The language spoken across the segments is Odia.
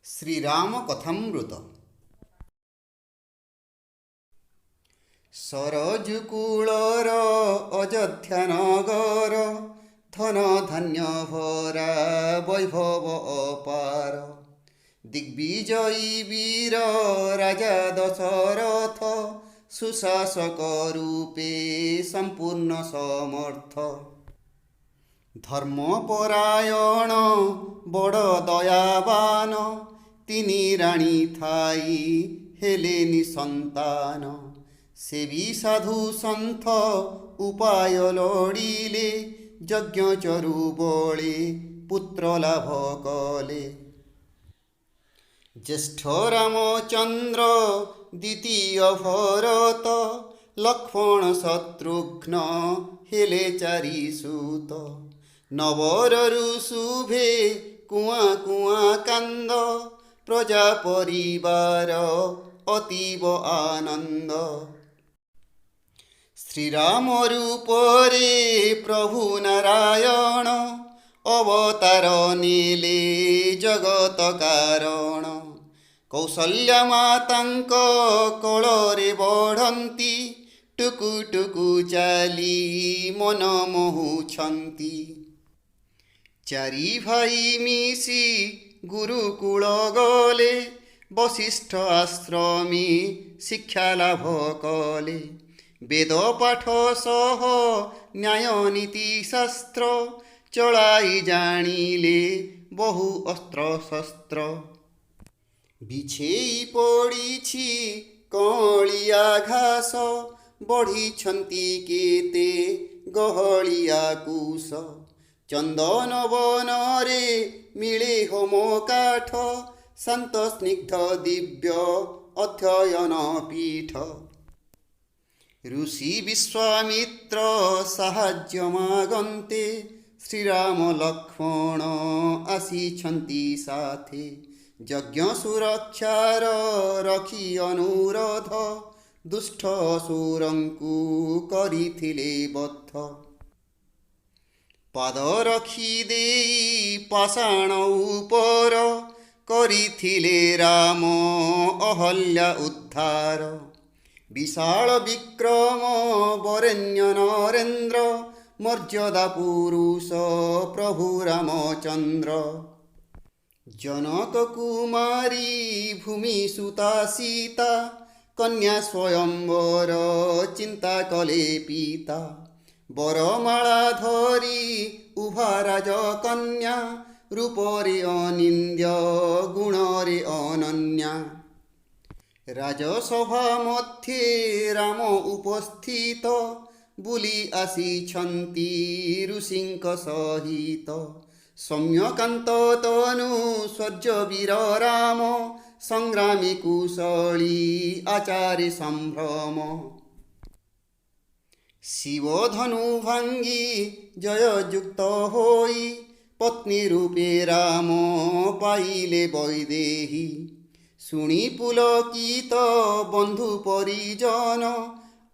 ଶ୍ରୀରାମ କଥାମୃତ। ସରଜୁ କୂଳର ଅଯୋଧ୍ୟା ନଗର, ଧନ ଧାନ୍ୟ ଭରା ବୈଭବ ଅପାର। ଦିଗ୍ବିଜୟୀ ବୀର ରାଜା ଦଶରଥ, ସୁଶାସକ ରୂପେ ସମ୍ପୂର୍ଣ୍ଣ ସମର୍ଥ। ଧର୍ମପରାୟଣ ବଡ଼ ଦୟାବାନ, ତିନି ରାଣୀ ଥାଇ ହେଲେନି ସନ୍ତାନ। ସେ ବି ସାଧୁ ସନ୍ଥ ଉପାୟ ଲୋଡ଼ିଲେ, ଯଜ୍ଞ ଚରୁ ବଳେ ପୁତ୍ର ଲାଭ କଲେ। ଜ୍ୟେଷ୍ଠ ରାମଚନ୍ଦ୍ର, ଦ୍ୱିତୀୟ ଭରତ, ଲକ୍ଷ୍ମଣ ଶତ୍ରୁଘ୍ନ ହେଲେ ଚାରି ସୂତ। ନବରରୁ ଶୁଭେ କୁଆଁ କୁଆଁ କାନ୍ଦ, ପ୍ରଜା ପରିବାର ଅତୀବ ଆନନ୍ଦ। ଶ୍ରୀରାମ ରୂପରେ ପ୍ରଭୁ ନାରାୟଣ, ଅବତାର ନେଲେ ଜଗତ କାରଣ। କୌଶଲ୍ୟା ମାତାଙ୍କ କୋଳରେ ବଢ଼ନ୍ତି, ଟୁକୁ ଟୁକୁ ଚାଲି ମନ ମୋହୁଛନ୍ତି। ଚାରି ଭାଇ ମିଶି ଗୁରୁକୁଳ ଗଲେ, ବଶିଷ୍ଠ ଆଶ୍ରମୀ ଶିକ୍ଷା ଲାଭ କଲେ। ବେଦ ପାଠ ସହ ନ୍ୟାୟ ନୀତି ଶାସ୍ତ୍ର, ଚଳାଇ ଜାଣିଲେ ବହୁ ଅସ୍ତ୍ର ଶସ୍ତ୍ର। ବିଛେଇ ପଡ଼ିଛି କଅଁଳିଆ ଘାସ, ବଢ଼ିଛନ୍ତି କେତେ ଗହଳିଆ କୁଶ। ଚନ୍ଦନ ବନରେ ମିଳେ ହୋମ କାଠ, ଶାନ୍ତ ସ୍ନିଗ୍ଧ ଦିବ୍ୟ ଅଧ୍ୟୟନ ପୀଠ। ଋଷି ବିଶ୍ୱାମିତ୍ର ସାହାଯ୍ୟ ମାଗନ୍ତେ, ଶ୍ରୀରାମ ଲକ୍ଷ୍ମଣ ଆସିଛନ୍ତି ସାଥେ। ଯଜ୍ଞ ସୁରକ୍ଷାର ରଖି ଅନୁରୋଧ, ଦୁଷ୍ଟ ଅସୁରଙ୍କୁ କରିଥିଲେ ବଧ। ପାଦ ରଖି ଦେଇ ପାଷାଣ ଉପର, କରିଥିଲେ ରାମ ଅହଲ୍ୟା ଉଦ୍ଧାର। ବିଶାଳ ବିକ୍ରମ ବରେଣ୍ୟ ନରେନ୍ଦ୍ର, ମର୍ଯ୍ୟାଦା ପୁରୁଷ ପ୍ରଭୁ ରାମଚନ୍ଦ୍ର। ଜନକ କୁମାରୀ ଭୂମି ସୁତା ସୀତା, କନ୍ୟା ସ୍ୱୟଂବର ଚିନ୍ତା କଲେ ପିତା। ବରମାଳା ଧରି ଉଭା ରାଜକନ୍ୟା, ରୂପରେ ଅନିନ୍ଦ୍ୟ ଗୁଣରେ ଅନନ୍ୟା। ରାଜସଭା ମଧ୍ୟରେ ରାମ ଉପସ୍ଥିତ, ବୁଲି ଆସିଛନ୍ତି ଋଷିଙ୍କ ସହିତ। ସୌମ୍ୟକାନ୍ତ ତନୁ ସୂର୍ଯ୍ୟ ବୀର ରାମ, ସଂଗ୍ରାମୀ କୁଶଳୀ ଆଚାରେ ସମ୍ଭ୍ରମ। ଶିବ ଧନୁ ଭାଙ୍ଗି ଜୟଯୁକ୍ତ ହୋଇ, ପତ୍ନୀ ରୂପେ ରାମ ପାଇଲେ ବୈଦେହୀ। ଶୁଣି ପୁଲକିତ ବନ୍ଧୁ ପରିଜନ,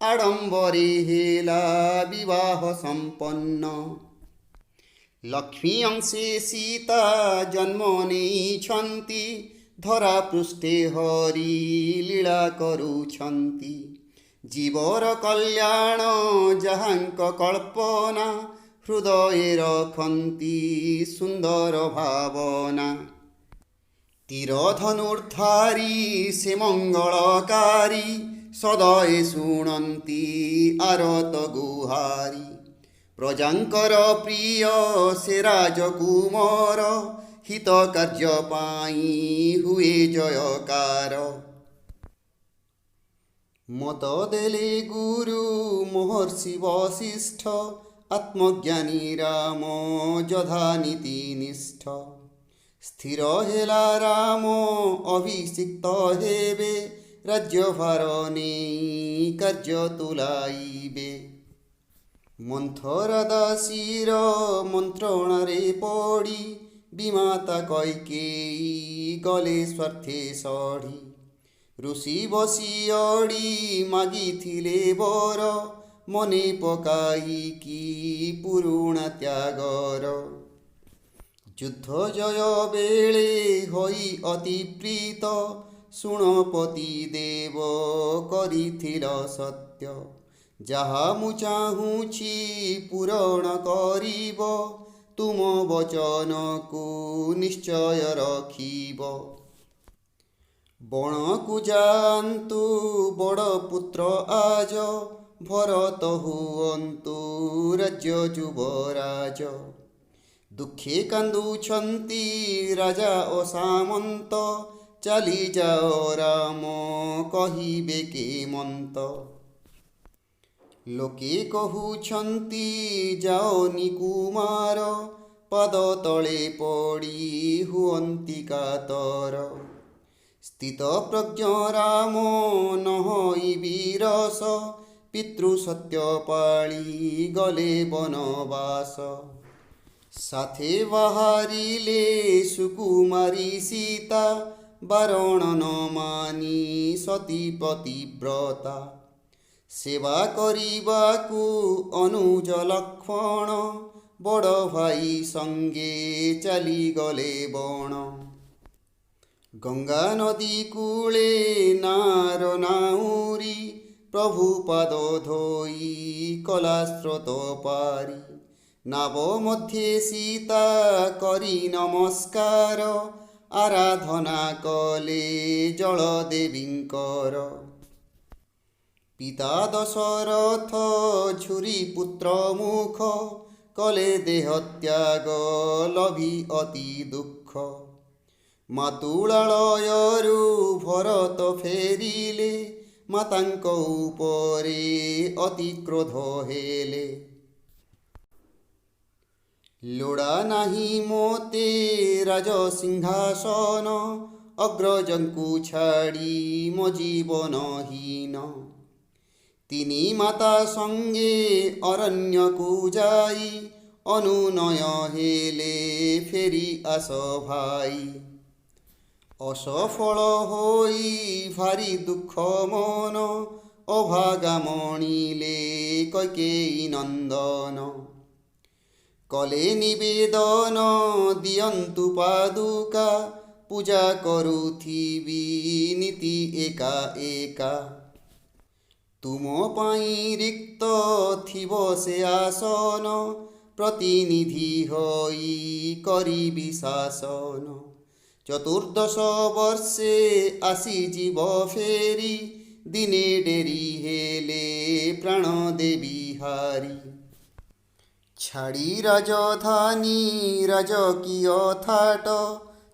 ଆଡ଼ମ୍ବରେ ହେଲା ବିବାହ ସମ୍ପନ୍ନ। ଲକ୍ଷ୍ମୀ ଅଂଶେ ସୀତା ଜନ୍ମ ନେଇଛନ୍ତି, ଧରା ପୃଷ୍ଠେ ହରି ଲୀଳା କରୁଛନ୍ତି। ଜୀବର କଲ୍ୟାଣ ଯାହାଙ୍କ କଳ୍ପନା, ହୃଦୟରେ ରଖନ୍ତି ସୁନ୍ଦର ଭାବନା। ତୀର ଧନୁର୍ଦ୍ଧାରୀ ସେ ମଙ୍ଗଳକାରୀ, ସଦୟ ଶୁଣନ୍ତି ଆରତ ଗୁହାରୀ। ପ୍ରଜାଙ୍କର ପ୍ରିୟ ସେ ରାଜକୁମାର, ହିତ କାର୍ଯ୍ୟ ପାଇଁ ହୁଏ ଜୟକାର। ମତ ଦେଲେ ଗୁରୁ ମହର୍ଷି ବଶିଷ୍ଠ, ଆତ୍ମଜ୍ଞାନୀ ରାମ ଯଥା ନୀତି ନିଷ୍ଠ। ସ୍ଥିର ହେଲା ରାମ ଅଭିଷିକ୍ତ ହେବେ, ରାଜ୍ୟଭାର ନେଇ କାର୍ଯ୍ୟ ତୁଲାଇବେ। ମନ୍ଥରା ଦାସୀର ମନ୍ତ୍ରଣାରେ ପଡ଼ି, ବିମାତା କୈକେୟୀ ଗଲେ ସ୍ୱାର୍ଥେ ସଢ଼ି। ଋଷି ବସିଅଡ଼ି ମାଗିଥିଲେ ବର, ମନେ ପକାଇକି ପୁରୁଣା ତ୍ୟାଗର। ଯୁଦ୍ଧ ଜୟ ବେଳେ ହୋଇ ଅତି ପ୍ରୀତ, ଶୁଣ ପତି ଦେବ କରିଥିଲ ସତ୍ୟ। ଯାହା ମୁଁ ଚାହୁଁଛି ପୂରଣ କରିବ, ତୁମ ବଚନକୁ ନିଶ୍ଚୟ ରଖିବ। ବଣକୁ ଯାଆନ୍ତୁ ବଡ଼ ପୁତ୍ର ଆଜ, ଭରତ ହୁଅନ୍ତୁ ରାଜ୍ୟ ଯୁବରାଜ। ଦୁଃଖେ କାନ୍ଦୁଛନ୍ତି ରାଜା ଓ ସାମନ୍ତ, ଚାଲିଯାଅ ରାମ କହିବେ କେମନ୍ତ। ଲୋକେ କହୁଛନ୍ତି ଯାଅନି କୁମାର, ପାଦ ତଳେ ପଡ଼ି ହୁଅନ୍ତି କାତର। ସ୍ଥିତ ପ୍ରଜ୍ଞ ରାମ ନହୋଇ ବିରସ, ପିତୃ ସତ୍ୟ ପାଳି ଗଲେ ବନବାସ। ସାଥେ ବାହାରିଲେ ସୁକୁମାରୀ ସୀତା, ବାରଣ ନ ମାନି ସତୀ ପତିବ୍ରତା। ସେବା କରିବାକୁ ଅନୁଜ ଲକ୍ଷ୍ମଣ, ବଡ଼ ଭାଇ ସଙ୍ଗେ ଚାଲିଗଲେ ବଣ। ଗଙ୍ଗା ନଦୀ କୂଳେ ନାର ନାଉରୀ, ପ୍ରଭୁ ପାଦ ଧୋଇ କଲା ସ୍ରୋତ ପାରି। ନାବ ମଧ୍ୟେ ସୀତା କରି ନମସ୍କାର, ଆରାଧନା କଲେ ଜଳ ଦେବୀଙ୍କର। ପିତା ଦଶରଥ ଝୁରି ପୁତ୍ର ମୁଖ, କଲେ ଦେହ ତ୍ୟାଗ ଲଭି ଅତି ଦୁଃଖ। ମାତୁଳାଳୟରୁ ଭରତ ଫେରିଲେ, ମାତାଙ୍କ ଉପରେ ଅତି କ୍ରୋଧ ହେଲେ। ଲୋଡ଼ା ନାହିଁ ମୋତେ ରାଜସିଂହାସନ, ଅଗ୍ରଜଙ୍କୁ ଛାଡ଼ି ମୋ ଜୀବନ ହୀନ। ତିନି ମାତା ସଙ୍ଗେ ଅରଣ୍ୟକୁ ଯାଇ, ଅନୁନୟ ହେଲେ ଫେରି ଆସ ଭାଇ। ଅସଫଳ ହୋଇ ଭାରି ଦୁଃଖ ମନ, ଅଭାଗା ମଣିଲେ କୈକେୟୀ ନନ୍ଦନ। କଲେ ନିବେଦନ ଦିଅନ୍ତୁ ପାଦୁକା, ପୂଜା କରୁଥିବି ନୀତି ଏକା ଏକା। ତୁମ ପାଇଁ ରିକ୍ତ ଥିବ ସେ ଆସନ, ପ୍ରତିନିଧି ହୋଇ କରିବି ଶାସନ। ଚତୁର୍ଦ୍ଦଶ ବର୍ଷେ ଆସିଯିବ ଫେରି, ଦିନେ ଡେରି ହେଲେ ପ୍ରାଣ ଦେବି ହାରି। ଛାଡ଼ି ରାଜଧାନୀ ରାଜକୀୟ ଥାଟ,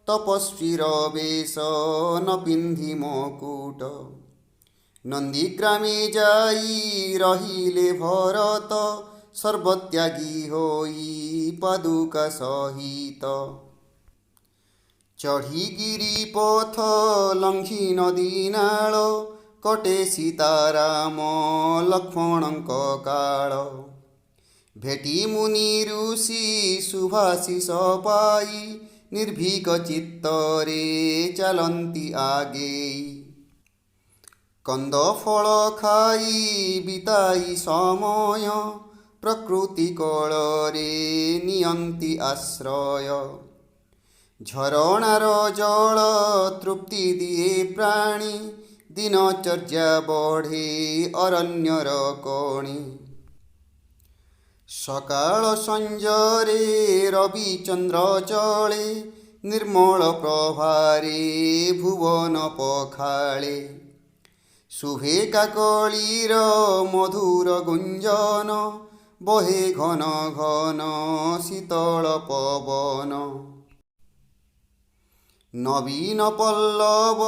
ତପସ୍ୱୀର ବେଶ ନ ପିନ୍ଧି ମକୁଟ। ନନ୍ଦୀଗ୍ରାମେ ଯାଇ ରହିଲେ ଭରତ, ସର୍ବତ୍ୟାଗୀ ହୋଇ ପାଦୁକା ସହିତ। ଚଢ଼ି ଗିରିପଥ ଲଙ୍ଘି ନଦୀ ନାଳ, କଟେ ସୀତାରାମ ଲକ୍ଷ୍ମଣଙ୍କ କାଳ। ଭେଟି ମୁନି ଋଷି ଶୁଭାଶିଷ ପାଇ, ନିର୍ଭୀକ ଚିତ୍ତରେ ଚାଲନ୍ତି ଆଗେଇ। କନ୍ଦ ଫଳ ଖାଇ ବିତାଇ ସମୟ, ପ୍ରକୃତି କୋଳରେ ନିଅନ୍ତି ଆଶ୍ରୟ। ଝରଣାର ଜଳ ତୃପ୍ତି ଦିଏ ପ୍ରାଣୀ, ଦିନଚର୍ଯ୍ୟା ବଢ଼େ ଅରଣ୍ୟର କୋଣି। ସକାଳ ସଞ୍ଜରେ ରବି ଚନ୍ଦ୍ର ଚଳେ, ନିର୍ମଳ ପ୍ରଭାରେ ଭୁବନ ପଖାଳେ। ଶୁଭେ କାକଳିର ମଧୁର ଗୁଞ୍ଜନ, ବହେ ଘନ ଘନ ଶୀତଳ ପବନ। ନବୀନ ପଲ୍ଲବ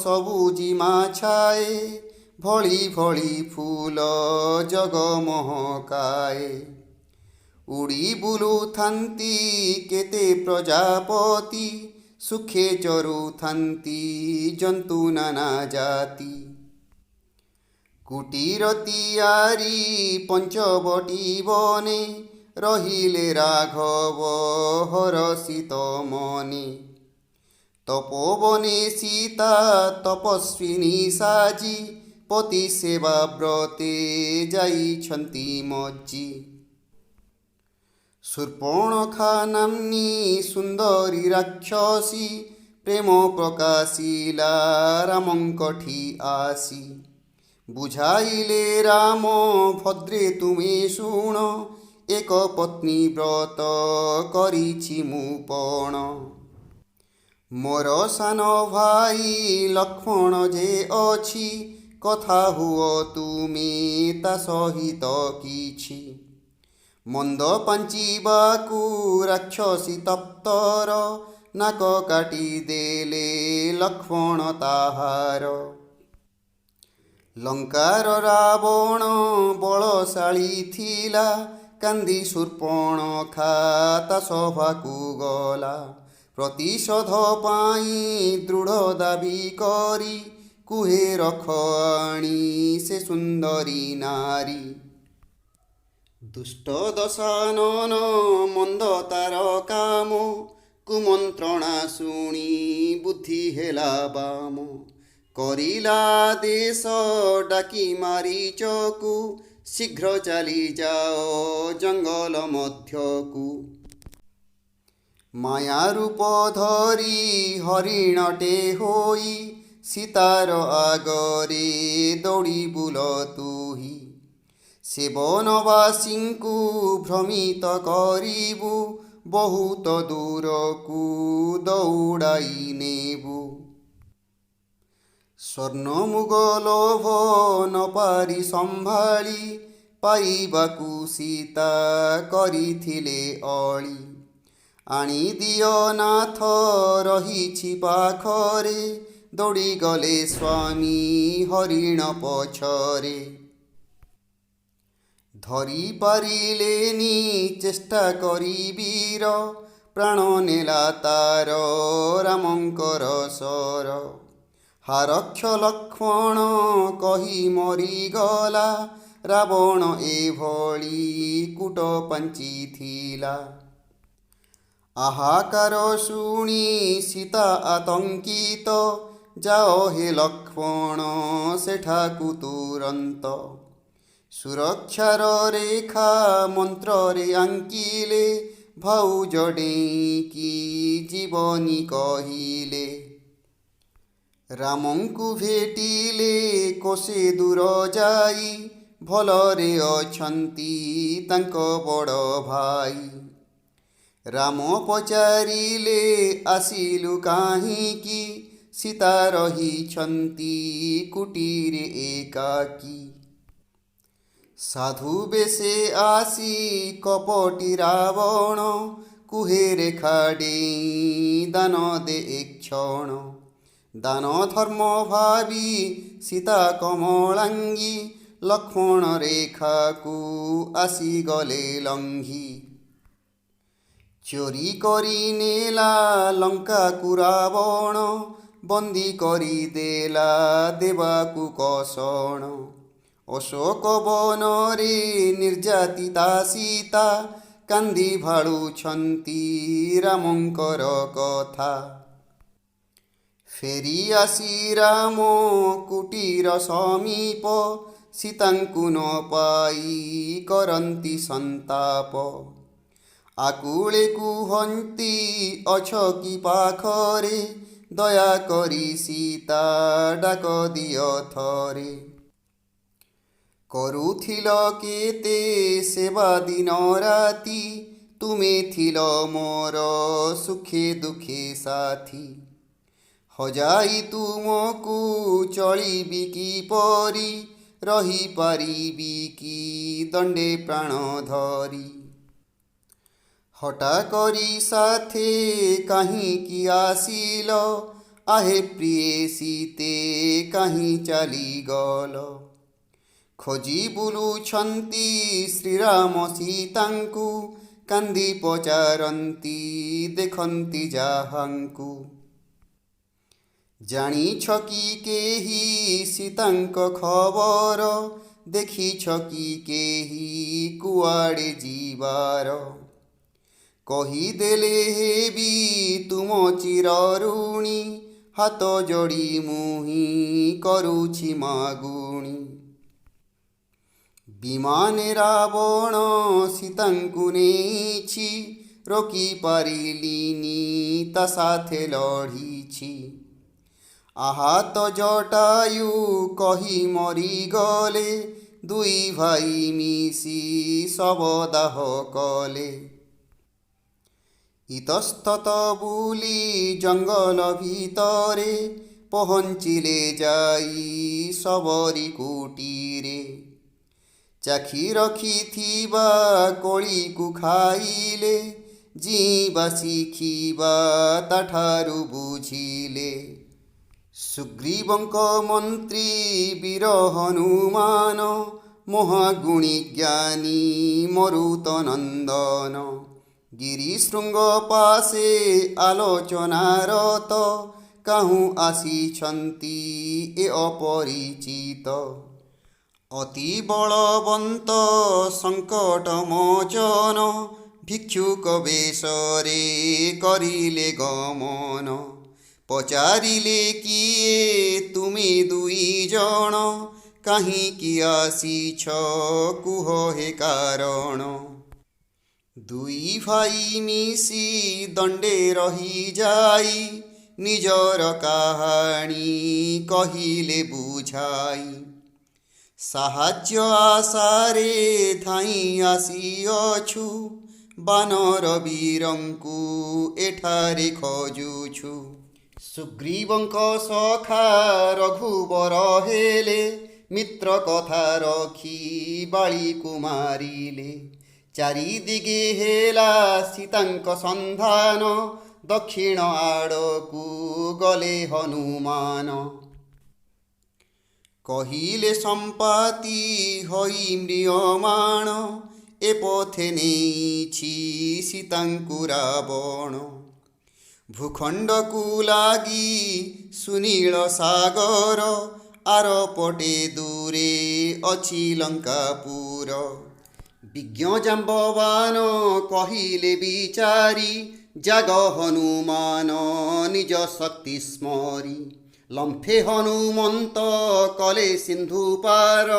ସବୁଜିମା ଛାଏ, ଭଳି ଭଳି ଫୁଲ ଜଗମହକାଏ। ଉଡ଼ି ବୁଲୁଥାନ୍ତି କେତେ ପ୍ରଜାପତି, ସୁଖେ ଚରୁଥାନ୍ତି ଜନ୍ତୁ ନାନା ଜାତି। କୁଟୀର ତିଆରି ପଞ୍ଚବଟୀ ବନେ, ରହିଲେ ରାଘବ ହରଷିତ ମନେ। ତପୋବନେ ସୀତା ତପସ୍ୱିନୀ ସାଜି, ପତି ସେବା ବ୍ରତେ ଯାଇଛନ୍ତି ମଜ୍ଜି। ଶୂର୍ପଣଖା ନାମ୍ନୀ ସୁନ୍ଦରୀ ରାକ୍ଷସୀ ପ୍ରେମ ପ୍ରକାଶିଲା ରାମଙ୍କଠି ଆସି। ବୁଝାଇଲେ ରାମ ଭଦ୍ରେ ତୁମେ ଶୁଣ, ଏକ ପତ୍ନୀ ବ୍ରତ କରିଛି ମୁଁ ପଣ। ମୋର ସାନ ଭାଇ ଲକ୍ଷ୍ମଣ ଯେ ଅଛି, କଥା ହୁଅ ତୁମେ ତା ସହିତ କିଛି। ମନ୍ଦ ପାଞ୍ଚିବାକୁ ରାକ୍ଷସୀ ତପ୍ତର, ନାକ କାଟିଦେଲେ ଲକ୍ଷ୍ମଣ ତାହାର। ଲଙ୍କାର ରାବଣ ବଳଶାଳୀ ଥିଲା, କାନ୍ଦି ଶୂର୍ପଣଖା ତା ସଭାକୁ ଗଲା। ପ୍ରତିଶୋଧ ପାଇଁ ଦୃଢ଼ ଦାବି କରି, କୁହେ ରଖ ଆଣି ସେ ସୁନ୍ଦରୀ ନାରୀ। ଦୁଷ୍ଟ ଦଶାନନ ମନ୍ଦ ତାର କାମ, କୁମନ୍ତ୍ରଣା ଶୁଣି ବୁଦ୍ଧି ହେଲା ବାମ। କରିଲା ଦେଶ ଡାକି ମାରିଚକୁ, ଶୀଘ୍ର ଚାଲିଯାଅ ଜଙ୍ଗଲ ମଧ୍ୟକୁ। ମାୟା ରୂପ ଧରି ହରିଣଟେ ହୋଇ, ସୀତାର ଆଗରେ ଦୌଡ଼ି ବୁଲ ତୁହି। ସେ ବନବାସୀଙ୍କୁ ଭ୍ରମିତ କରିବୁ, ବହୁତ ଦୂରକୁ ଦୌଡ଼ାଇ ନେବୁ। ସ୍ୱର୍ଣ୍ଣ ମୁଗ ଲୋଭ ନ ପାରି ସମ୍ଭାଳି, ପାଇବାକୁ ସୀତା କରିଥିଲେ ଅଳି। ଆଣିଦିଅ ନାଥ ରହିଛି ପାଖରେ, ଦୌଡ଼ିଗଲେ ସ୍ୱାମୀ ହରିଣ ପଛରେ। ଧରି ପାରିଲେନି ଚେଷ୍ଟା କରି ବୀର, ପ୍ରାଣ ନେଲା ତାର ରାମଙ୍କର ଶର। ହାରକ୍ଷ ଲକ୍ଷ୍ମଣ କହି ମରିଗଲା, ରାବଣ ଏଭଳି କୂଟ ପାଞ୍ଚିଥିଲା। ଆହାକାର ଶୁଣି ସୀତା ଆତଙ୍କିତ, ଯାଅ ହେ ଲକ୍ଷ୍ମଣ ସେଠାକୁ ତୁରନ୍ତ। ସୁରକ୍ଷାର ରେଖା ମନ୍ତ୍ରରେ ଆଙ୍କିଲେ, ଭାଉଜ ଡେଇଁକି ଜୀବନି କହିଲେ। ରାମଙ୍କୁ ଭେଟିଲେ କୋଶେ ଦୂର ଯାଇ, ଭଲରେ ଅଛନ୍ତି ତାଙ୍କ ବଡ଼ ଭାଇ। ରାମ ପଚାରିଲେ ଆସିଲୁ କାହିଁକି, ସୀତା ରହିଛନ୍ତି କୁଟୀରେ ଏକାକୀ। ସାଧୁ ବେଶେ ଆସି କପଟି ରାବଣ, କୁହେ ରେଖା ଡେଇଁ ଦାନ ଦେ ଏକ୍ଷଣ। ଦାନ ଧର୍ମ ଭାବି ସୀତା କମଳାଙ୍ଗୀ, ଲକ୍ଷ୍ମଣ ରେଖାକୁ ଆସିଗଲେ ଲଙ୍ଘି। ଚୋରି କରି ନେଲା ଲଙ୍କାକୁ ରାବଣ, ବନ୍ଦୀ କରିଦେଲା ଦେବାକୁ କଷଣ। ଅଶୋକ ବନରେ ନିର୍ଯାତିତା ସୀତା, କାନ୍ଦି ଭାଳୁଛନ୍ତି ରାମଙ୍କର କଥା। ଫେରି ଆସି ରାମ କୁଟୀର ସମୀପ, ସୀତାଙ୍କୁ ନ ପାଇ କରନ୍ତି ସନ୍ତାପ। ଆକୁଳେ କୁହନ୍ତି ଅଛ କି ପାଖରେ, ଦୟାକରି ସୀତା ଡାକ ଦିଅ ଥରେ। କରୁଥିଲ କେତେ ସେବା ଦିନ ରାତି, ତୁମେ ଥିଲ ମୋର ସୁଖେ ଦୁଃଖେ ସାଥୀ। ହଜାଇ ତୁମକୁ ଚଳିବି କିପରି, ରହିପାରିବି କି ଦଣ୍ଡେ ପ୍ରାଣ ଧରି। ହଠା କରି ସାଥେ କାହିଁକି ଆସିଲ, ଆହେ ପ୍ରିୟେ ସୀତେ କାହିଁ ଚାଲିଗଲ। ଖୋଜି ବୁଲୁଛନ୍ତି ଶ୍ରୀରାମ ସୀତାଙ୍କୁ, କାନ୍ଦି ପଚାରନ୍ତି ଦେଖନ୍ତି ଯାହାଙ୍କୁ। ଜାଣିଛ କି କେହି ସୀତାଙ୍କ ଖବର, ଦେଖିଛ କି କେହି କୁଆଡ଼େ ଯିବାର। କହିଦେଲେ ହେବି ତୁମ ଚିରଋଣୀ, ହାତ ଯୋଡ଼ି ମୁହିଁ କରୁଛି ମାଗୁଣି। ବିମାନେ ରାବଣ ସୀତାଙ୍କୁ ନେଇଛି, ରୋକି ପାରିଲିନି ତା ସାଥେ ଲଢ଼ିଛି। ଆହତ ଜଟାୟୁ କହି ମରିଗଲେ, ଦୁଇ ଭାଇ ମିଶି ଶବଦାହ କଲେ। ଇତସ୍ତତ ବୁଲି ଜଙ୍ଗଲ ଭିତରେ, ପହଞ୍ଚିଲେ ଯାଇ ଶବରୀ କୁଟୀରେ। ଚାଖି ରଖିଥିବା କୋଳିକୁ ଖାଇଲେ, ଜିଇବା ଶିଖିବା ତାଠାରୁ ବୁଝିଲେ। ସୁଗ୍ରୀବଙ୍କ ମନ୍ତ୍ରୀ ବୀର ହନୁମାନ, ମହାଗୁଣୀ ଜ୍ଞାନୀ ମରୁତ ନନ୍ଦନ। ଗିରିଶୃଙ୍ଗ ପାଶେ ଆଲୋଚନାରତ, କାହୁଁ ଆସିଛନ୍ତି ଏ ଅପରିଚିତ। ଅତି ବଳବନ୍ତ ସଙ୍କଟମୋଚନ, ଭିକ୍ଷୁକ ବେଶରେ କରିଲେ ଗମନ। ପଚାରିଲେ କିଏ ତୁମେ ଦୁଇ ଜଣ, କାହିଁକି ଆସିଛ କୁହ ହେ କାରଣ। ଦୁଇ ଭାଇ ମିଶି ଦଣ୍ଡେ ରହିଯାଇ, ନିଜର କାହାଣୀ କହିଲେ ବୁଝାଇ। ସାହାଯ୍ୟ ଆଶାରେ ଧାଇଁ ଆସିଅଛୁ, ବାନର ବୀରଙ୍କୁ ଏଠାରେ ଖୋଜୁଛୁ। ସୁଗ୍ରୀବଙ୍କ ସଖା ରଘୁବର ହେଲେ, ମିତ୍ର କଥା ରଖି ବାଳିକୁ ମାରିଲେ। ଚାରିଦିଗେ ହେଲା ସୀତାଙ୍କ ସନ୍ଧାନ, ଦକ୍ଷିଣ ଆଡ଼କୁ ଗଲେ ହନୁମାନ। କହିଲେ ସମ୍ପାତି ହୋଇ ମ୍ରିୟମାଣ, ଏ ପଥେ ନେଇଛି ସୀତାଙ୍କୁ ରାବଣ। ଭୂଖଣ୍ଡକୁ ଲାଗି ସୁନୀଳ ସାଗର, ଆରପଟେ ଦୂରେ ଅଛି ଲଙ୍କାପୁର। ବିଜ୍ଞ ଜାମ୍ବବାନ କହିଲେ ବିଚାରି, ଜାଗ ହନୁମାନ ନିଜ ଶକ୍ତି ସ୍ମରି। ଲମ୍ଫେ ହନୁମନ୍ତ କଲେ ସିନ୍ଧୁ ପାର,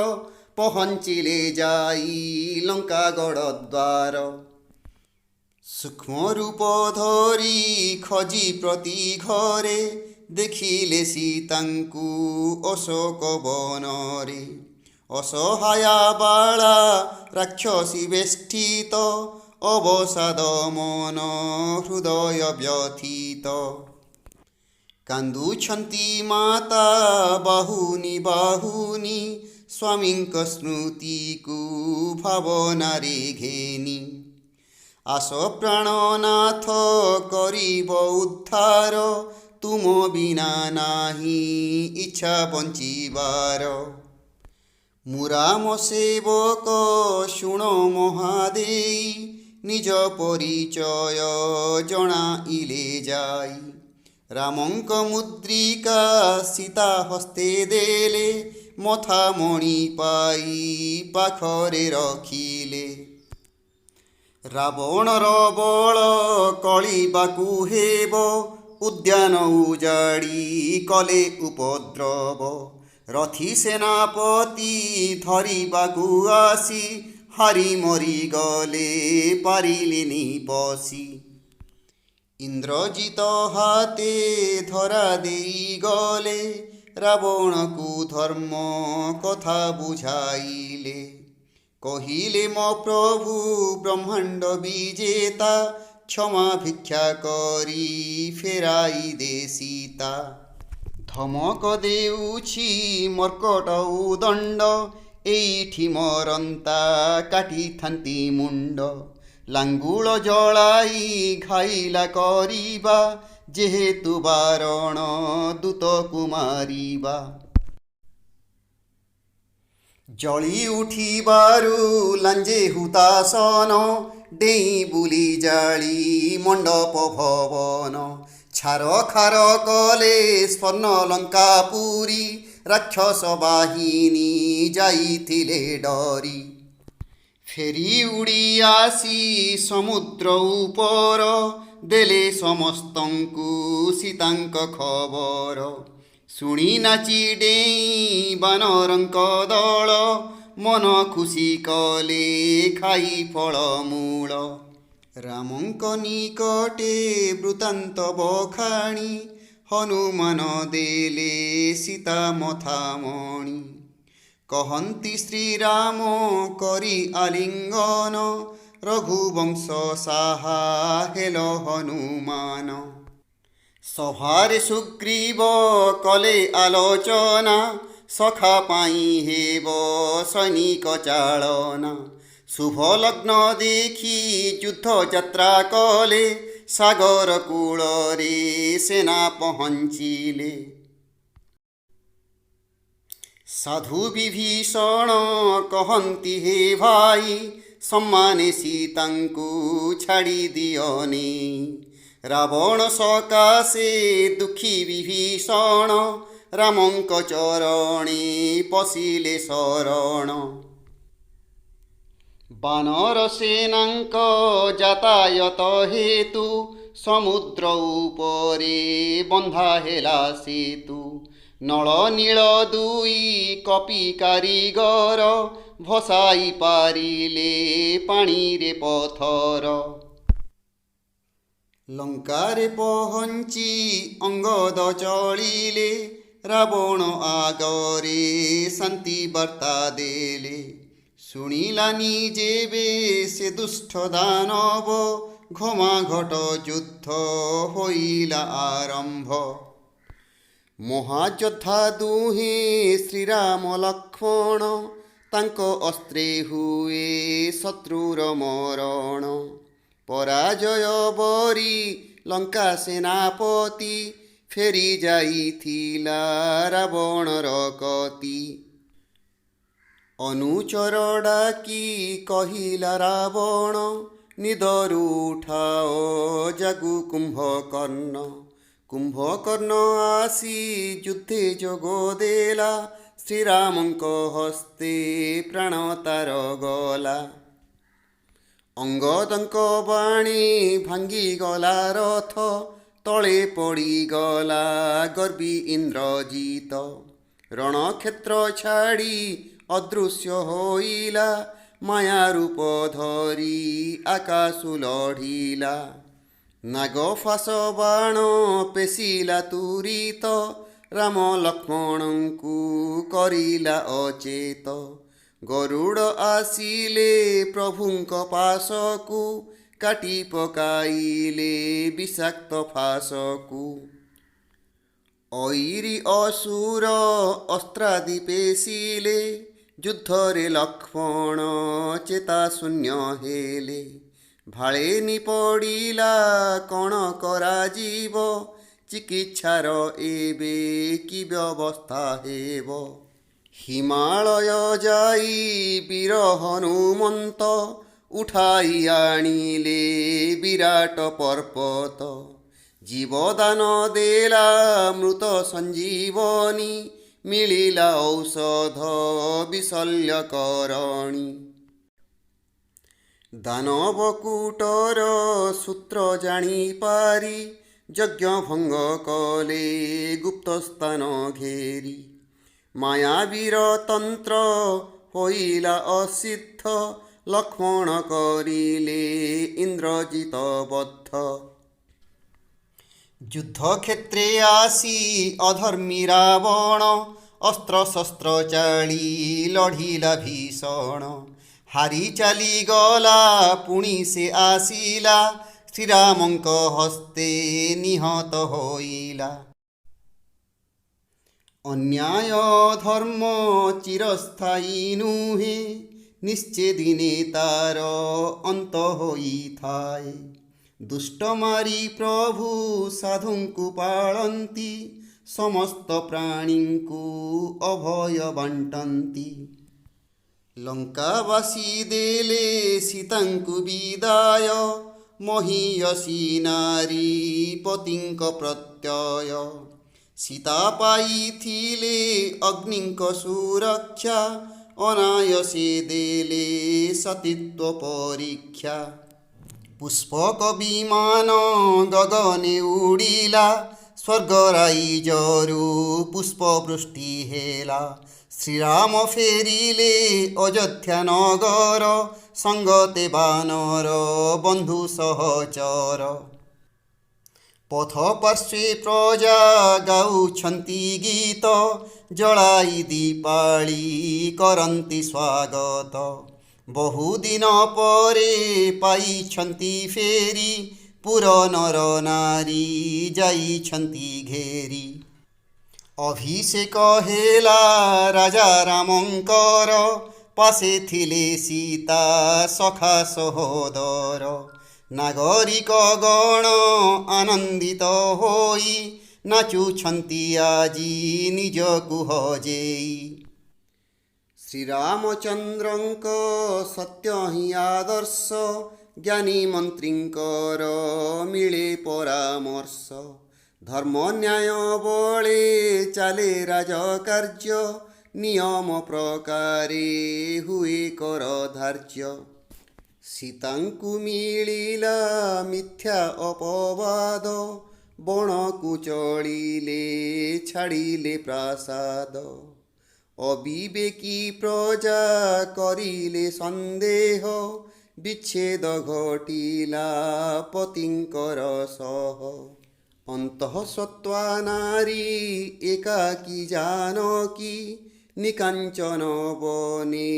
ପହଞ୍ଚିଲେ ଯାଇ ଲଙ୍କାଗଡ଼ ଦ୍ୱାର। ସୂକ୍ଷ୍ମ ରୂପ ଧରି ଖୋଜି ପ୍ରତି ଘରେ, ଦେଖିଲେ ସୀତାଙ୍କୁ ଅଶୋକ ବନରେ। ଅସହାୟା ବାଳା ରାକ୍ଷସୀ ବେଷ୍ଟିତ, ଅବସାଦ ମନ ହୃଦୟ ବ୍ୟଥିତ। କାନ୍ଦୁଛନ୍ତି ମାତା ବାହୁନି ବାହୁନି, ସ୍ୱାମୀଙ୍କ ସ୍ମୃତିକୁ ଭାବନାରେ ଘେନି। ଆସ ପ୍ରାଣନାଥ କରିବ ଉଦ୍ଧାର, ତୁମ ବିନା ନାହିଁ ଇଚ୍ଛା ବଞ୍ଚିବାର। ମୁରାମ ସେବକ ଶୁଣ ମହାଦେଇ, ନିଜ ପରିଚୟ ଜଣାଇଲେ ଯାଇ। ରାମଙ୍କ ମୁଦ୍ରିକା ସୀତା ହସ୍ତେ ଦେଲେ, ମଥାମଣି ପାଇ ପାଖରେ ରଖିଲେ। ରାବଣର ବଳ କଳିବାକୁ ହେବ, ଉଦ୍ୟାନ ଉଜାଡ଼ି କଲେ ଉପଦ୍ରବ। ରଥି ସେନାପତି ଧରିବାକୁ ଆସି, ହାରି ମରିଗଲେ ପାରିଲେନି ପଶି। ଇନ୍ଦ୍ରଜିତ ହାତେ ଧରା ଦେଇଗଲେ, ରାବଣକୁ ଧର୍ମ କଥା ବୁଝାଇଲେ। କହିଲେ ମୋ ପ୍ରଭୁ ବ୍ରହ୍ମାଣ୍ଡ ବିଜେତା, କ୍ଷମା ଭିକ୍ଷା କରି ଫେରାଇ ଦେ ସୀତା। ଧମକ ଦେଉଛି ମର୍କଟ ଉଦଣ୍ଡ, ଏଇଠି ମରନ୍ତା କାଟିଥାନ୍ତି ମୁଣ୍ଡ। ଲାଙ୍ଗୁଳ ଜଳାଇ ଘାଇଲା କରିବା, ଯେହେତୁ ବାରଣ ଦୂତକୁ ମାରିବା। ଜଳି ଉଠିବାରୁ ଲାଞ୍ଜେ ହୁତାସନ, ଡେଇଁ ବୁଲି ଜାଳି ମଣ୍ଡପ ଭବନ। ଛାର ଖାର କଲେ ସ୍ୱର୍ଣ୍ଣ ଲଙ୍କାପୁରୀ, ରାକ୍ଷସ ବାହିନୀ ଯାଇଥିଲେ ଡରି। ଫେରି ଉଡ଼ି ଆସି ସମୁଦ୍ର ଉପର, ଦେଲେ ସମସ୍ତଙ୍କୁ ସୀତାଙ୍କ ଖବର। ଶୁଣି ନାଚି ଡେଇଁ ବାନରଙ୍କ ଦଳ, ମନ ଖୁସି କଲେ ଖାଇ ଫଳମୂଳ। ରାମଙ୍କ ନିକଟେ ବୃତ୍ତାନ୍ତ ବଖାଣି ହନୁମାନ ଦେଲେ ସୀତା ମଥାମଣି। କହନ୍ତି ଶ୍ରୀରାମ କରି ଆଲିଙ୍ଗନ ରଘୁବଂଶ ସାହା ହେଲ ହନୁମାନ। ସଭାରେ ସୁଗ୍ରୀବ କଲେ ଆଲୋଚନା ସଖା ପାଇଁ ହେବ ସୈନିକ ଚାଳନା। ଶୁଭ ଲଗ୍ନ ଦେଖି ଯୁଦ୍ଧ ଯାତ୍ରା କଲେ ସାଗର କୂଳରେ ସେନା ପହଞ୍ଚିଲେ। ସାଧୁ ବିଭୀଷଣ କହନ୍ତି ହେ ଭାଇ ସମ୍ମାନେ ସୀତାଙ୍କୁ ଛାଡ଼ି ଦିଅନି। ରାବଣ ସକାଶେ ଦୁଃଖୀ ବିଭୀଷଣ ରାମଙ୍କ ଚରଣେ ପଶିଲେ ଶରଣ। ବାନର ସେନାଙ୍କ ଯାତାୟତ ହେତୁ ସମୁଦ୍ର ଉପରେ ବନ୍ଧା ହେଲା ସେତୁ। ନଳ ନୀଳ ଦୁଇ କପି କାରିଗର ଭସାଇ ପାରିଲେ ପାଣିରେ ପଥର। ଲଙ୍କାରେ ପହଞ୍ଚି ଅଙ୍ଗଦ ଚଳିଲେ ରାବଣ ଆଗରେ ଶାନ୍ତି ବାର୍ତ୍ତା ଦେଲେ। ଶୁଣିଲାନି ଯେବେ ସେ ଦୁଷ୍ଟ ଦାନବ ଘମାଘଟ ଯୁଦ୍ଧ ହୋଇଲା ଆରମ୍ଭ। ମହାଯୋଦ୍ଧା ଦୁହେଁ ଶ୍ରୀରାମ ଲକ୍ଷ୍ମଣ ତାଙ୍କ ଅସ୍ତ୍ରେ ହୁଏ ଶତ୍ରୁର ମରଣ। ପରାଜୟ ବରି ଲଙ୍କା ସେନାପତି ଫେରି ଯାଇଥିଲା ରାବଣର କତି। ଅନୁଚର ଡାକି କହିଲା ରାବଣ ନିଦରୁ ଉଠାଅ ଜାଗୁ କୁମ୍ଭକର୍ଣ୍ଣ। କୁମ୍ଭକର୍ଣ୍ଣ ଆସି ଯୁଦ୍ଧେ ଯୋଗ ଦେଲା ଶ୍ରୀରାମଙ୍କ ହସ୍ତେ ପ୍ରାଣ ତାର ଗଲା। ଅଙ୍ଗଦଙ୍କ ବାଣୀ ଭାଙ୍ଗିଗଲା ରଥ ତଳେ ପଡ଼ିଗଲା ଗର୍ବୀ ଇନ୍ଦ୍ରଜିତ। ରଣକ୍ଷେତ୍ର ଛାଡ଼ି ଅଦୃଶ୍ୟ ହୋଇଲା ମାୟା ରୂପ ଧରି ଆକାଶୁ ଲଢ଼ିଲା। ନାଗଫାସ ବାଣ ପେଶିଲା ତୁରିତ ରାମ ଲକ୍ଷ୍ମଣଙ୍କୁ କରିଲା ଅଚେତ। ଗରୁଡ଼ ଆସିଲେ ପ୍ରଭୁଙ୍କ ପାଶକୁ କାଟି ପକାଇଲେ ବିଷାକ୍ତ ଫାଶକୁ। ଐରୀ ଅସୁର ଅସ୍ତ୍ରାଦି ପେଶିଲେ ଯୁଦ୍ଧରେ ଲକ୍ଷ୍ମଣ ଚେତା ଶୂନ୍ୟ ହେଲେ। ଭାଳେନି ପଡ଼ିଲା କ'ଣ କରାଯିବ ଚିକିତ୍ସାର ଏବେ କି ବ୍ୟବସ୍ଥା ହେବ। ହିମାଳୟ ଯାଇ ବୀର ହନୁମନ୍ତ ଉଠାଇ ଆଣିଲେ ବିରାଟ ପର୍ବତ। ଜୀବଦାନ ଦେଲା ମୃତ ସଞ୍ଜୀବନୀ ମିଳିଲା ଔଷଧ ବିଶଲ୍ୟକରଣୀ। ଦାନବକୂଟର ସୂତ୍ର ଜାଣିପାରି ଯଜ୍ଞ ଭଙ୍ଗ କଲେ ଗୁପ୍ତ ସ୍ଥାନ ଘେରି। ମାୟାବୀର ତନ୍ତ୍ର ହୋଇଲା ଅସିଦ୍ଧ ଲକ୍ଷ୍ମଣ କରିଲେ ଇନ୍ଦ୍ରଜିତ ବଦ୍ଧ। ଯୁଦ୍ଧକ୍ଷେତ୍ରେ ଆସି ଅଧର୍ମୀ ରାବଣ ଅସ୍ତ୍ରଶସ୍ତ୍ର ଚାଳି ଲଢ଼ିଲା ଭୀଷଣ। ହାରି ଚାଲିଗଲା ପୁଣି ସେ ଆସିଲା ଶ୍ରୀରାମଙ୍କ ହସ୍ତେ ନିହତ ହୋଇଲା। ଅନ୍ୟାୟ ଧର୍ମ ଚିରସ୍ଥାୟୀ ନୁହେଁ ନିଶ୍ଚେ ଦିନେ ତାର ଅନ୍ତ ହୋଇଥାଏ। ଦୁଷ୍ଟ ମାରି ପ୍ରଭୁ ସାଧୁଙ୍କୁ ପାଳନ୍ତି ସମସ୍ତ ପ୍ରାଣୀଙ୍କୁ ଅଭୟ ବାଣ୍ଟନ୍ତି। ଲଙ୍କାବାସୀ ଦେଲେ ସୀତାଙ୍କୁ ବିଦାୟ ମହୀୟସୀ ନାରୀ ପତିଙ୍କ ପ୍ରତ୍ୟୟ। ସୀତା ପାଇଥିଲେ ଅଗ୍ନିଙ୍କ ସୁରକ୍ଷା ଅନାୟସେ ଦେଲେ ସତୀତ୍ୱ ପରୀକ୍ଷା। ପୁଷ୍ପକ ବିମାନ ଗଗନେ ଉଡ଼ିଲା ସ୍ୱର୍ଗରାଇଜରୁ ପୁଷ୍ପବୃଷ୍ଟି ହେଲା। শ্রীরাম ফেরিলে অযোধ্যা নগর, সঙ্গতে বানর বন্ধু সহচর। পথ পার্শ্বে প্রজা ଗାଉଛନ୍ତି ଗୀତ, ଜଳାଇ ଦୀପାଳି କରନ୍ତି ସ୍ୱାଗତ। ବହୁଦିନ ପରେ ପାଇଛନ୍ତି ଫେରି, ପୁର ନର ନାରୀ ଯାଇଛନ୍ତି ଘେରି। ଅଭିଷେକ ହେଲା ରାଜା ରାମଙ୍କର, ପାଶେ ଥିଲେ ସୀତା ସଖା ସହୋଦର। ନାଗରିକ ଗଣ ଆନନ୍ଦିତ ହୋଇ, ନାଚୁଛନ୍ତି ଆଜି ନିଜକୁ ହଜେଇ। ଶ୍ରୀରାମଚନ୍ଦ୍ରଙ୍କ ସତ୍ୟ ହିଁ ଆଦର୍ଶ, ଜ୍ଞାନୀ ମନ୍ତ୍ରୀଙ୍କର ମିଳେ ପରାମର୍ଶ। ଧର୍ମ ନ୍ୟାୟ ବଳେ ଚାଲେ ରାଜକାର୍ଯ୍ୟ, ନିୟମ ପ୍ରକାରେ ହୁଏ କର ଧାର୍ଯ୍ୟ। ସୀତାଙ୍କୁ ମିଳିଲା ମିଥ୍ୟା ଅପବାଦ, ବଣକୁ ଚଳିଲେ ଛାଡ଼ିଲେ ପ୍ରାସାଦ। ଅବିବେକୀ ପ୍ରଜା କରିଲେ ସନ୍ଦେହ, ବିଚ୍ଛେଦ ଘଟିଲା ପତିଙ୍କର ସହ। ଅନ୍ତଃସତ୍ତ୍ୱା ନାରୀ ଏକାକୀ ଜାନକୀ, ନିକାଞ୍ଚନ ବନେ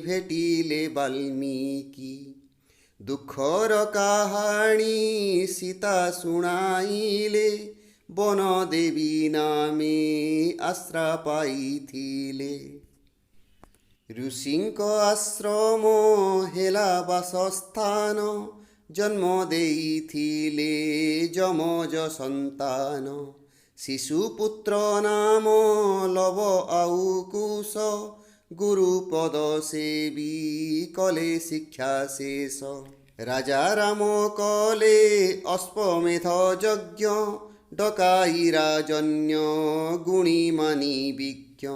ଭେଟିଲେ ବାଲ୍ମୀକି। ଦୁଃଖର କାହାଣୀ ସୀତା ଶୁଣାଇଲେ, ବନଦେବୀ ନାମେ ଆଶ୍ରା ପାଇଥିଲେ। ଋଷିଙ୍କ ଆଶ୍ରମ ହେଲା ବାସସ୍ଥାନ, ଜନ୍ମ ଦେଇଥିଲେ ଯମଜ ସନ୍ତାନ। ଶିଶୁପୁତ୍ର ନାମ ଲବ ଆଉ କୁଶ, ଗୁରୁପଦ ସେବି କଲେ ଶିକ୍ଷା ଶେଷ। ରାଜା ରାମ କଲେ ଅଶ୍ୱମେଧ ଯଜ୍ଞ, ଡକାଇ ରାଜନ୍ୟ ଗୁଣୀ ମାନି ବିଜ୍ଞ।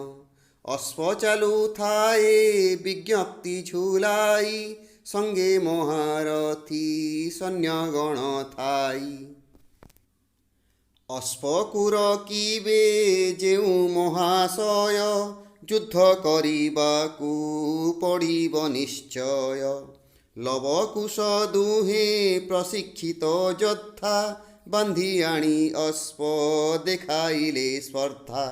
ଅଶ୍ଵ ଚାଲୁଥାଏ ବିଜ୍ଞପ୍ତି ଝୁଲାଇ, ସଙ୍ଗେ ମହାରଥୀ ସୈନ୍ୟଗଣ ଥାଇ। ଅଶ୍ଵକୁ ରକିବେ ଯେଉଁ ମହାଶୟ, ଯୁଦ୍ଧ କରିବାକୁ ପଡ଼ିବ ନିଶ୍ଚୟ। ଲବକୁଶ ଦୁହେଁ ପ୍ରଶିକ୍ଷିତ ଯୋଦ୍ଧା, ବାନ୍ଧି ଆଣି ଅଶ୍ଵ ଦେଖାଇଲେ ସ୍ପର୍ଦ୍ଧା।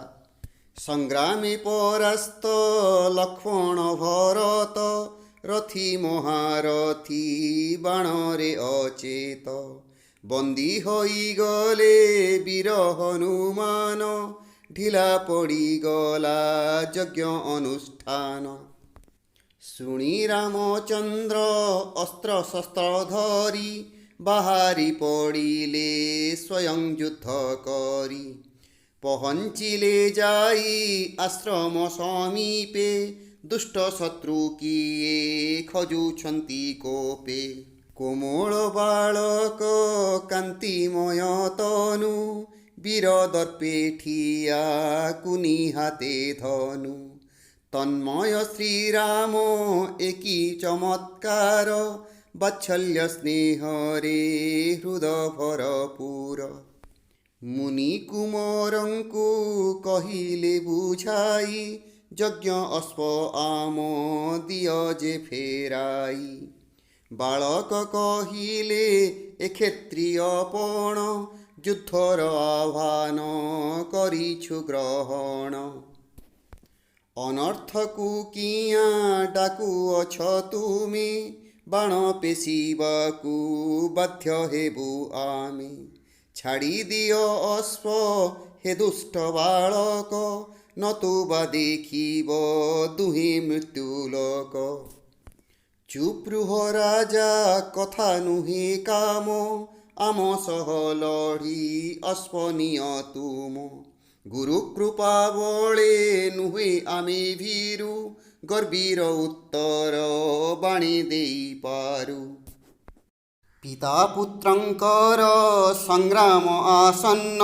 ସଂଗ୍ରାମେ ପରାସ୍ତ ଲକ୍ଷ୍ମଣ ଭରତ, ରଥୀ ମହାରଥୀ ବାଣରେ ଅଚେତ। ବନ୍ଦୀ ହୋଇଗଲେ ବୀର ହନୁମାନ, ଢିଲା ପଡ଼ିଗଲା ଯଜ୍ଞ ଅନୁଷ୍ଠାନ। ଶୁଣି ରାମଚନ୍ଦ୍ର ଅସ୍ତ୍ର ଶସ୍ତ୍ର ଧରି, ବାହାରି ପଡ଼ିଲେ ସ୍ୱୟଂ ଯୁଦ୍ଧ କରି। ପହଞ୍ଚିଲେ ଯାଇ ଆଶ୍ରମ ସମୀପେ, ଦୁଷ୍ଟ ଶତ୍ରୁ କିଏ ଖୋଜୁଛନ୍ତି କୋପେ। କୋମଳ ବାଳକ କାନ୍ତିମୟ ତନୁ, ବୀର ଦର୍ପେ ଠିଆ କୁନି ହାତେ ଧନୁ। ତନ୍ମୟ ଶ୍ରୀରାମ ଏକି ଚମତ୍କାର, ବାତ୍ସଲ୍ୟ ସ୍ନେହରେ ହୃଦ ଭରପୁର। ମୁନି କୁମରଙ୍କୁ କହିଲେ ବୁଝାଇ, ଯଜ୍ଞ ଅଶ୍ଵ ଆମ ଦିଅ ଯେ ଫେରାଇ। ବାଳକ କହିଲେ ଏ କ୍ଷତ୍ରିୟ ପଣ, ଯୁଦ୍ଧର ଆହ୍ୱାନ କରିଛୁ ଗ୍ରହଣ। ଅନର୍ଥକୁ କିଆଁ ଡାକୁଅଛ ତୁମେ, ବାଣ ପେଷିବାକୁ ବାଧ୍ୟ ହେବୁ ଆମେ। ଛାଡ଼ିଦିଅ ଅଶ୍ଵ ହେ ଦୁଷ୍ଟ ବାଳକ, ନତୁବା ଦେଖିବ ଦୁହେଁ ମୃତ୍ୟୁଲୋକ। ଚୁପ୍ ରୁହ ରାଜା କଥା ନୁହେଁ କାମ, ଆମ ସହ ଲଢ଼ି ଅଶ୍ଵ ନିଅ ତୁମ। ଗୁରୁ କୃପା ବଳେ ନୁହେଁ ଆମେ ଭୀରୁ, ଗର୍ବିର ଉତ୍ତର ବାଣୀ ଦେଇପାରୁ। ପିତା ପୁତ୍ରଙ୍କର ସଂଗ୍ରାମ ଆସନ୍ନ,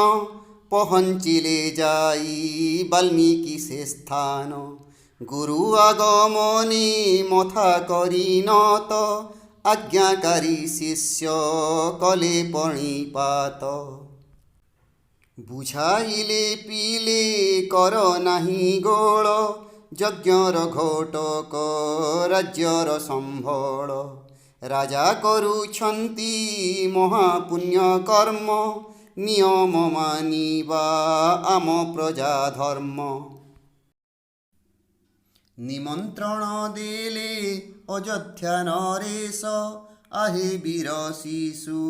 ପହଞ୍ଚିଲେ ଯାଇ ବାଲ୍ମୀକି ସେ ସ୍ଥାନ। ଗୁରୁ আগমনে মথা করিনত, আজ্ঞাকারী শিষ্য কলে পণিপাত। বুঝাইলে পিলে কর নাহি গোল, ଯଜ୍ଞର ଘୋଟକ ରାଜ୍ୟର ସମ୍ବଳ। ରାଜା କରୁଛନ୍ତି ମହାପୁଣ୍ୟ କର୍ମ, ନିୟମ ମାନିବା ଆମ ପ୍ରଜା ଧର୍ମ। ନିମନ୍ତ୍ରଣ ଦେଲେ ଅଯୋଧ୍ୟା ନରେଶ, ଆହେ ବୀର ଶିଶୁ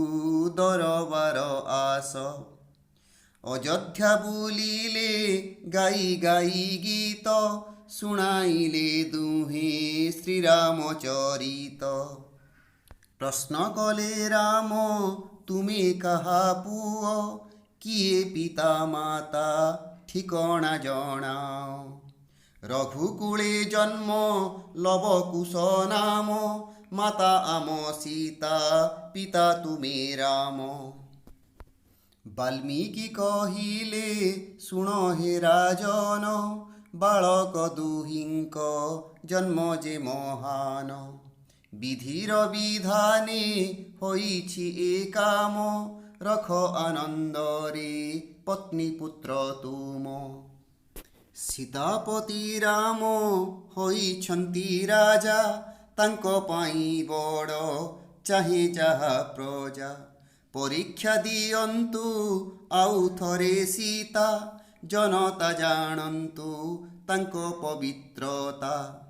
ଦରବାର ଆସ। ଅଯୋଧ୍ୟା ବୁଲିଲେ ଗାଇ ଗାଇ ଗୀତ, ଶୁଣାଇଲେ ଦୁହେଁ ଶ୍ରୀରାମ ଚରିତ। ପ୍ରଶ୍ନ କଲେ ରାମ ତୁମେ କାହା ପୁଅ, କିଏ ପିତା ମାତା ଠିକଣା ଜଣାଅ। ରଘୁକୁଳେ ଜନ୍ମ ଲବକୁଶ ନାମ, ମାତା ଆମ ସୀତା ପିତା ତୁମେ ରାମ। ବାଲ୍ମୀକି କହିଲେ ଶୁଣ ହେ ରାଜନ, ବାଳକ ଦୁହିଁଙ୍କ ଜନ୍ମ ଯେ ମହାନ। ବିଧିର ବିଧାନେ ହୋଇଛି ଏ କାମ, ରଖ ଆନନ୍ଦରେ ପତ୍ନୀ ପୁତ୍ର ତୁମ। ସୀତାପତି ରାମ ହୋଇଛନ୍ତି ରାଜା, ତାଙ୍କ ପାଇଁ ବଡ଼ ଚାହେଁ ଯାହା ପ୍ରଜା। ପରୀକ୍ଷା ଦିଅନ୍ତୁ ଆଉ ଥରେ ସୀତା, ଜନତା ଜାଣନ୍ତୁ ତାଙ୍କ ପବିତ୍ରତା।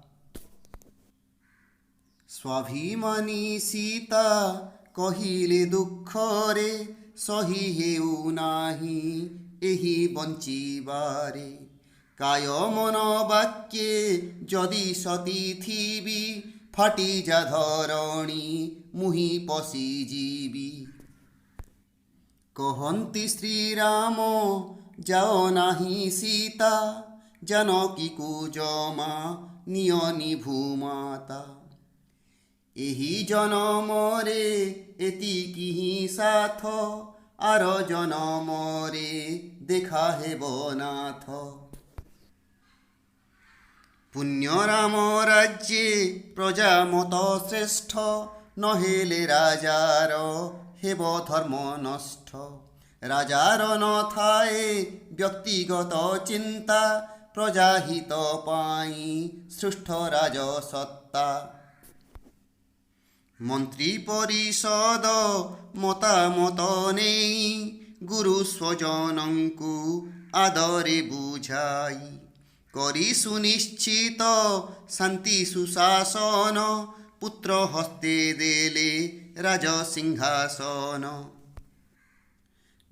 ସ୍ୱାଭିମାନୀ ସୀତା କହିଲେ ଦୁଃଖରେ, ସହି ହେଉ ନାହିଁ ଏହି ବଞ୍ଚିବାରେ। କାୟ ମନ ବାକ୍ୟେ ଯଦି ସତୀ ଥିବି, ଫାଟିଯା ଧରଣୀ ମୁହିଁ ପଶିଯିବି। କହନ୍ତି ଶ୍ରୀରାମ ଯାଅ ନାହିଁ ସୀତା, ଜାନକୀକୁ ଜମା ନିଅନି ଭୂମାତା। ଏହି ଜନମରେ ଏତିକି ହିଁ ସାଥ, ଆର ଜନମରେ ଦେଖା ହେବ ନାଥ। ପୁଣ୍ୟ ରାମ ରାଜ୍ୟେ ପ୍ରଜା ମତ ଶ୍ରେଷ୍ଠ, ନହେଲେ ରାଜାର ହେବ ଧର୍ମ ନଷ୍ଟ। ରାଜାର ନଥାଏ ବ୍ୟକ୍ତିଗତ ଚିନ୍ତା, ପ୍ରଜାହିତ ପାଇଁ ସୃଷ୍ଟ ରାଜସତ୍ତା। ମନ୍ତ୍ରୀ ପରିଷଦ ମତାମତ ନେଇ, ଗୁରୁ ସ୍ୱଜନଙ୍କୁ ଆଦରେ ବୁଝାଇ। କରି ସୁନିଶ୍ଚିତ ଶାନ୍ତି ସୁଶାସନ, ପୁତ୍ର ହସ୍ତେ ଦେଲେ ରାଜସିଂହାସନ।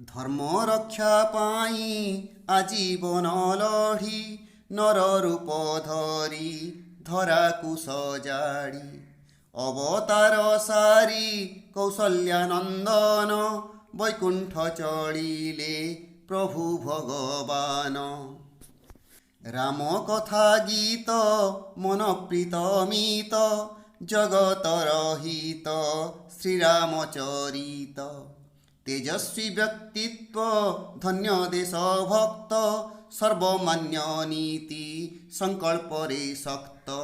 ଧର୍ମ ରକ୍ଷା ପାଇଁ ଆଜୀବନ ଲଢ଼ି, ନର ରୂପ ଧରି ଧରାକୁ ସଜାଡ଼ି। ଅବତାର ସାରି କୌଶଲ୍ୟାନନ୍ଦନ, ବୈକୁଣ୍ଠ ଚଳିଲେ ପ୍ରଭୁ ଭଗବାନ। ରାମ କଥା ଗୀତ ମନପ୍ରୀତ ମିତ, ଜଗତର ହିତ ଶ୍ରୀରାମ ଚରିତ। ତେଜସ୍ୱୀ ବ୍ୟକ୍ତିତ୍ୱ ଧନ୍ୟ ଦେଶ ଭକ୍ତ, ସର୍ବମାନ୍ୟ ନୀତି ସଂକଳ୍ପରେ ଶକ୍ତ।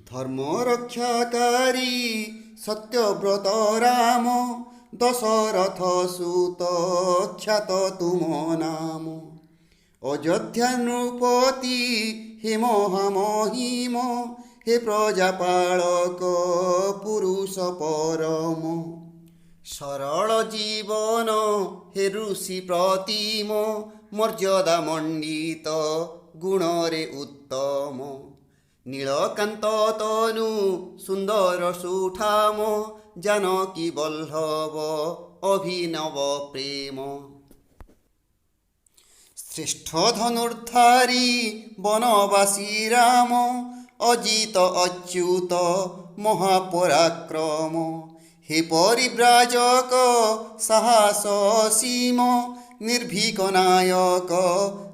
ଧର୍ମ ରକ୍ଷାକାରୀ ସତ୍ୟବ୍ରତ ରାମ, ଦଶରଥ ସୁତ ଖ୍ୟାତ ତୁମ ନାମ। ଅଯୋଧ୍ୟା ନୃପତି ହେ ମହାମହିମ, ହେ ପ୍ରଜାପାଳକ ପୁରୁଷ ପରମ। ସରଳ ଜୀବନ ହେ ଋଷି ପ୍ରତିମ, ମର୍ଯ୍ୟାଦା ମଣ୍ଡିତ ଗୁଣରେ ଉତ୍ତମ। ନୀଳକାନ୍ତ ତନୁ ସୁନ୍ଦର ସୁଠାମ, ଜାନକୀ ବଲ୍ଲଭ ଅଭିନବ ପ୍ରେମ। ଶ୍ରେଷ୍ଠ ଧନୁର୍ଦ୍ଧାରୀ ବନବାସୀ ରାମ, ଅଜିତ ଅଚ୍ୟୁତ ମହାପରାକ୍ରମ। ହେ ପରିବ୍ରାଜକ ସାହସ ଅସୀମ, ନିର୍ଭୀକ ନାୟକ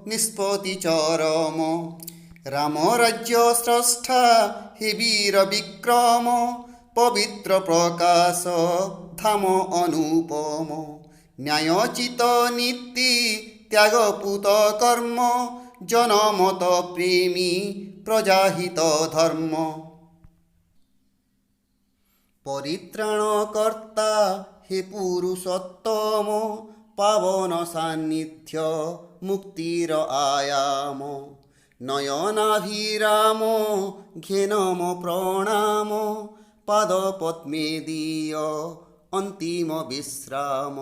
ନିଷ୍ପତ୍ତି ଚରମ। ରାମ ରାଜ୍ୟ ସ୍ରଷ୍ଟା ହେ ବୀର ବିକ୍ରମ, ପବିତ୍ର ପ୍ରକାଶ ଧାମ ଅନୁପମ। ନ୍ୟାୟଚିତ ନୀତି ତ୍ୟାଗପୂତ କର୍ମ, ଜନମତ ପ୍ରେମୀ ପ୍ରଜାହିତ ଧର୍ମ। ପରିତ୍ରାଣ କର୍ତ୍ତା ହେ ପୁରୁଷୋତ୍ତମ, ପାବନ ସାନ୍ନିଧ୍ୟ ମୁକ୍ତିର ଆୟାମ। নয়নাভিরাম ঘেনম প্রণাম পাদপদ্মে দীয় অন্তিম বিশ্রাম।